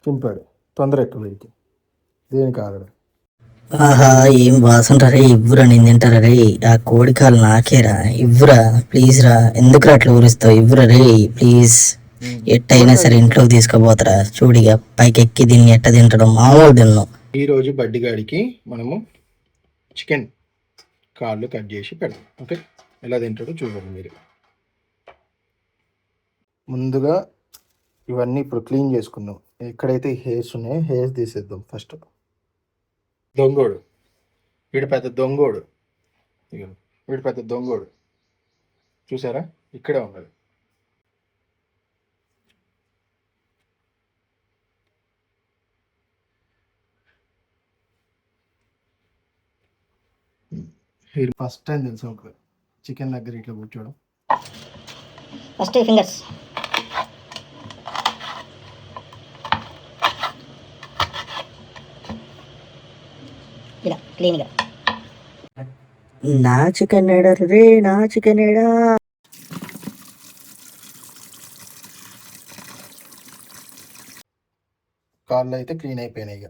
చింపాడు. తొందర ఎక్కువ వీడికి. దేనికి ఆగడు. ఆహా, ఏం వాసన రే, ఇవ్వురా, నేను తింటారా రే. ఆ కోడికాలు నాకేరా, ఇవ్వురా ప్లీజ్ రా. ఎందుకురా అట్లా ఊరిస్తావు, ఇవ్వురా రే ప్లీజ్. ఎట్టయినా సరే ఇంట్లోకి తీసుకుపోతారా. చూడిగా పైకి ఎక్కి దీన్ని ఎట్ట తింటడం, మామూలు తిన్నాం. ఈరోజు బడ్డిగాడికి మనము చికెన్ కాళ్ళు కట్ చేసి పెడతాం. ఓకే, ఎలా తింటాడో చూడండి మీరు. ముందుగా ఇవన్నీ ఇప్పుడు క్లీన్ చేసుకుందాం. ఎక్కడైతే హెయిర్స్ ఉన్నాయో హెయిర్స్ తీసేద్దాం ఫస్ట్. దొంగోడు, వీడు పెద్ద దొంగోడు. వీడు పెద్ద దొంగోడు, చూసారా, ఇక్కడే ఉన్నది. ఫస్ట్ టైం తెలుసు ఒక చికెన్ దగ్గర ఇట్లా కూర్చోవడం. ఫస్ట్ ఫింగర్స్ ఇలా క్లీన్గా. నా చికెన్ ఏడా రే, నా చికెన్ ఏడా. కాళ్ళు అయితే క్లీన్ అయిపోయినాయి. ఇక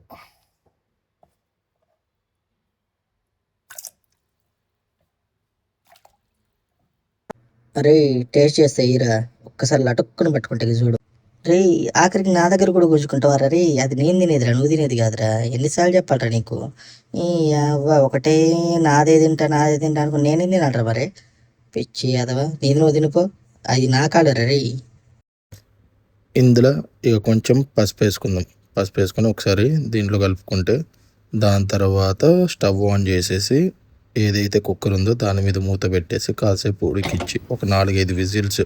అరే టేస్ట్ చేస్తే ఇరా, ఒక్కసారి లటుక్కుని పట్టుకుంటే చూడు రే. ఆఖరికి నా దగ్గర కూడా గుంజుకుంటావారా రే. అది నేను తినేదిరా, నువ్వు తినేది కాదురా. ఎన్నిసార్లు చెప్పాలరా నీకు. ఈ అవ్వ ఒకటే నాదే తింటా అనుకో, నేనేం తినాలరా మరి. పిచ్చి అదవా, నీది నువ్వు తినిపో. అది నా కాలరా రే. ఇందులో ఇక కొంచెం పసుపు వేసుకుందాం. పసుపు వేసుకొని ఒకసారి దీంట్లో కలుపుకుంటే, దాని తర్వాత స్టవ్ ఆన్ చేసేసి ఏదైతే కుక్కర్ ఉందో దాని మీద మూత పెట్టేసి కాసేపు ఉడికిచ్చి ఒక 4-5 విజిల్స్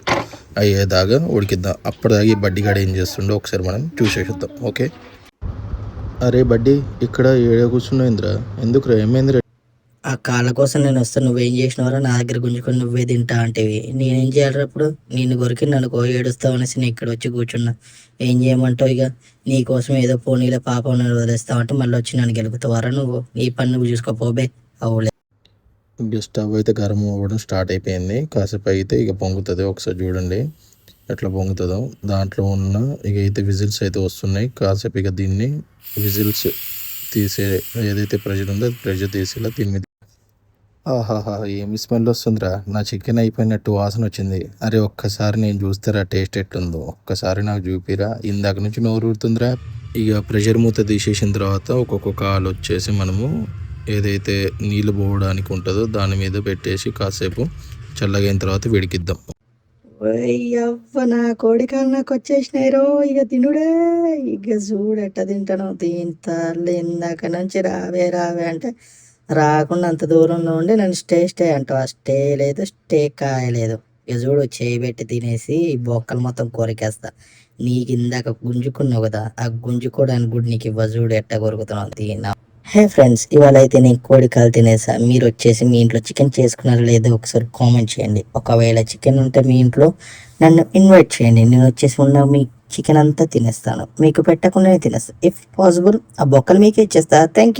అయ్యేదాకా ఉడికిద్దాం. అప్పటిదాకా ఈ బడ్డీగాడు ఏం చేస్తుండో ఒకసారి మనం చూసేద్దాం. ఓకే. అరే బడ్డీ, ఇక్కడ ఏడ కూర్చున్నాయిందిరా, ఎందుకురా, ఏమైందిరా? ఆ కాళ్ళ కోసం నేను వస్తాను, నువ్వేం చేసినవరా. నా దగ్గర గుంజుకొని నువ్వే తింటా అంటేవి, నేనేం చేయాలి అప్పుడు. నిన్ను కొరికి అనుకో, ఏడుస్తావు అనేసి నేను ఇక్కడ వచ్చి కూర్చున్నా. ఏం చేయమంటావు ఇక. నీకోసం ఏదో పోనీలో పాపం నన్ను వదిలేస్తావంటే మళ్ళీ వచ్చి నన్ను గెలుపుతావారా నువ్వు. నీ పని నువ్వు చూసుకోపోబే. అవులే. ఇక స్టవ్ అయితే గరం అవ్వడం స్టార్ట్ అయిపోయింది. కాసేపు అయితే ఇక పొంగుతుంది. ఒకసారి చూడండి ఎట్లా పొంగుతుందో. దాంట్లో ఉన్న ఇక అయితే విజిల్స్ అయితే వస్తున్నాయి. కాసేపు ఇక దీన్ని విజిల్స్ తీసే ఏదైతే ప్రెషర్ ఉందో అది ప్రెషర్ తీసేలా దీని మీద. ఆహాహా, ఏమి స్మెల్ వస్తుందిరా. నా చికెన్ అయిపోయినట్టు వాసన వచ్చింది. అరే ఒక్కసారి నేను చూస్తారా టేస్ట్ ఎట్లుందో, ఒక్కసారి నాకు చూపిరా. ఇందాక నుంచి నోరు ఊరుతుందిరా. ఇక ప్రెషర్ మూత తీసేసిన తర్వాత ఒక్కొక్క కాలు వచ్చేసి మనము ఏదైతే నీళ్ళు పోవడానికి ఉంటుందో దాని మీద పెట్టేసి కాసేపు చల్లగైన తర్వాత వేడికిద్దాం. అవ్వ, నా కోడికాలు నాకు వచ్చేసినాయి రో. ఇక తినుడే. ఇక చూడెట్ట తింటాను. తింటారులే, ఇందాక నుంచి రావే రావే అంటే రాకుండా అంత దూరంలో ఉండి నన్ను స్టే అంటావు. ఆ స్టే లేదు, స్టే కాయలేదు. ఇక చూడు, చేయబెట్టి తినేసి బొక్కలు మొత్తం కొరికేస్తా. నీకు ఇందాక గుంజుకున్నావు కదా, ఆ గుంజుకోవడానికి కూడా నీకు ఇవ్వ. చూడు ఎట్ట కొరుకుతున్నావు, తిన్నా. హే ఫ్రెండ్స్, ఇవాళ అయితే నేను కోడికాలు తినేసా. మీరు వచ్చేసి మీ ఇంట్లో చికెన్ చేసుకున్నారో లేదో ఒకసారి కామెంట్ చేయండి. ఒకవేళ చికెన్ ఉంటే మీ ఇంట్లో నన్ను ఇన్వైట్ చేయండి. నేను వచ్చేసి ఉన్న మీ చికెన్ అంతా తినేస్తాను. మీకు పెట్టకుండానే తినేస్తాను. ఇఫ్ పాసిబుల్ ఆ బొక్కలు మీకే ఇచ్చేస్తా. Thank you.